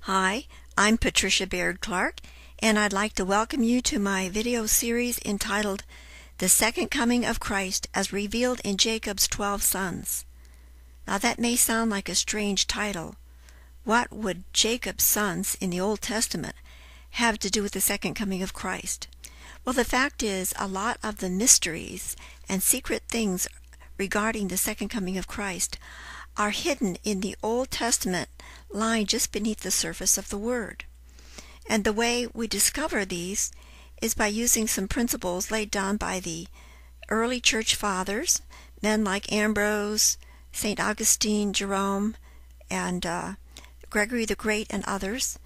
Hi, I'm Patricia Baird Clark, and I'd like to welcome you to my video series entitled The Second Coming of Christ as Revealed in Jacob's 12 Sons. Now that may sound like a strange title. What would Jacob's sons in the Old Testament have to do with the second coming of Christ? Well, the fact is, a lot of the mysteries and secret things regarding the second coming of Christ are hidden in the Old Testament, lying just beneath the surface of the Word. And the way we discover these is by using some principles laid down by the early church fathers, men like Ambrose, St. Augustine, Jerome, and Gregory the Great, and others.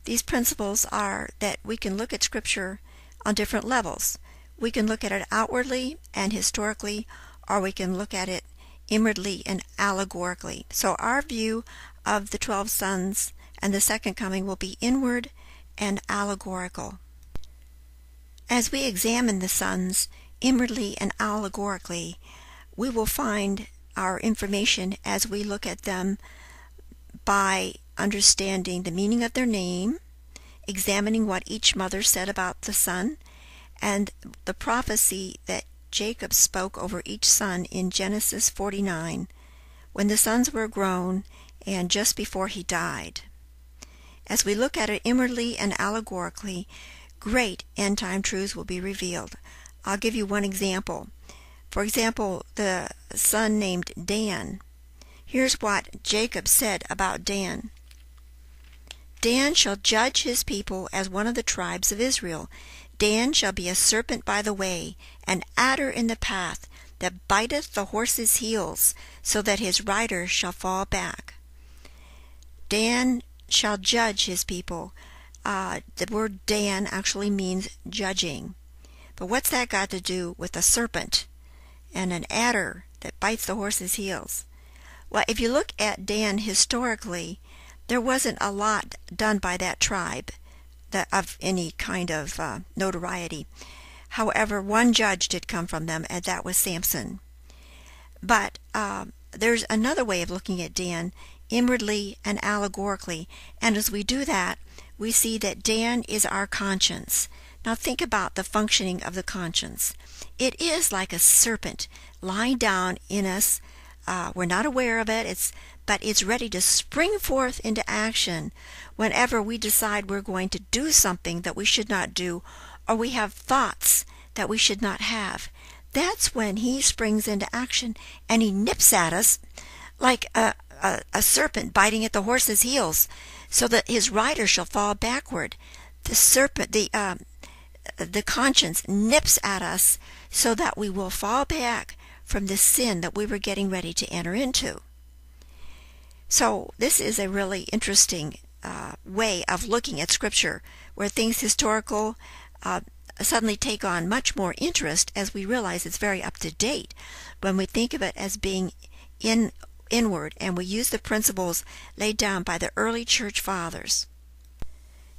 These principles are that we can look at Scripture on different levels. We can look at it outwardly and historically, or we can look at it inwardly and allegorically. So our view of the 12 sons and the second coming will be inward and allegorical. As we examine the sons inwardly and allegorically, we will find our information as we look at them by understanding the meaning of their name, examining what each mother said about the son, and the prophecy that Jacob spoke over each son in Genesis 49, when the sons were grown and just before he died. As we look at it inwardly and allegorically, great end-time truths will be revealed. I'll give you one example. For example, the son named Dan. Here's what Jacob said about Dan. Dan shall judge his people as one of the tribes of Israel. Dan shall be a serpent by the way, an adder in the path, that biteth the horse's heels, so that his rider shall fall back. Dan shall judge his people. The word Dan actually means judging. But what's that got to do with a serpent and an adder that bites the horse's heels? Well, if you look at Dan historically, there wasn't a lot done by that tribe of any kind of notoriety. However, one judge did come from them, and that was Samson. But there's another way of looking at Dan, inwardly and allegorically, and as we do that, we see that Dan is our conscience. Now think about the functioning of the conscience. It is like a serpent lying down in us. We're not aware of it, but it's ready to spring forth into action whenever we decide we're going to do something that we should not do, or we have thoughts that we should not have. That's when he springs into action, and he nips at us like a serpent biting at the horse's heels, so that his rider shall fall backward. The serpent, the conscience nips at us so that we will fall back from the sin that we were getting ready to enter into. So this is a really interesting way of looking at Scripture, where things historical suddenly take on much more interest as we realize it's very up to date when we think of it as being inward, and we use the principles laid down by the early church fathers.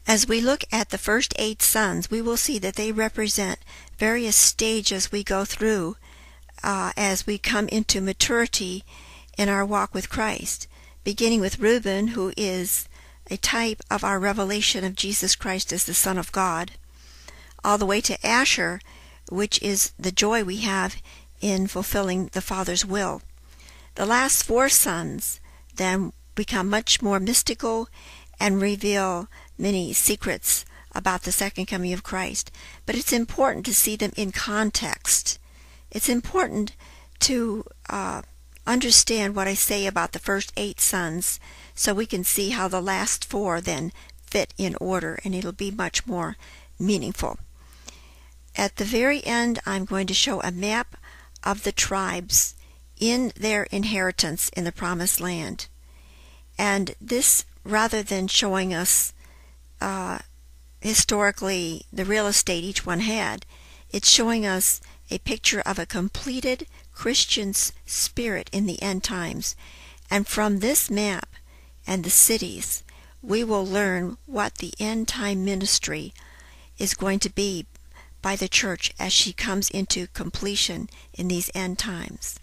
As we look at the first 8 sons, we will see that they represent various stages we go through as we come into maturity in our walk with Christ, beginning with Reuben, who is a type of our revelation of Jesus Christ as the Son of God, all the way to Asher, which is the joy we have in fulfilling the Father's will. The last 4 sons then become much more mystical and reveal many secrets about the second coming of Christ. But it's important to see them in context. It's important to understand what I say about the first 8 sons, so we can see how the last 4 then fit in order, and it'll be much more meaningful. At the very end, I'm going to show a map of the tribes in their inheritance in the Promised Land. And this, rather than showing us historically the real estate each one had, it's showing us a picture of a completed Christian's spirit in the end times. And from this map and the cities, we will learn what the end time ministry is going to be by the church as she comes into completion in these end times.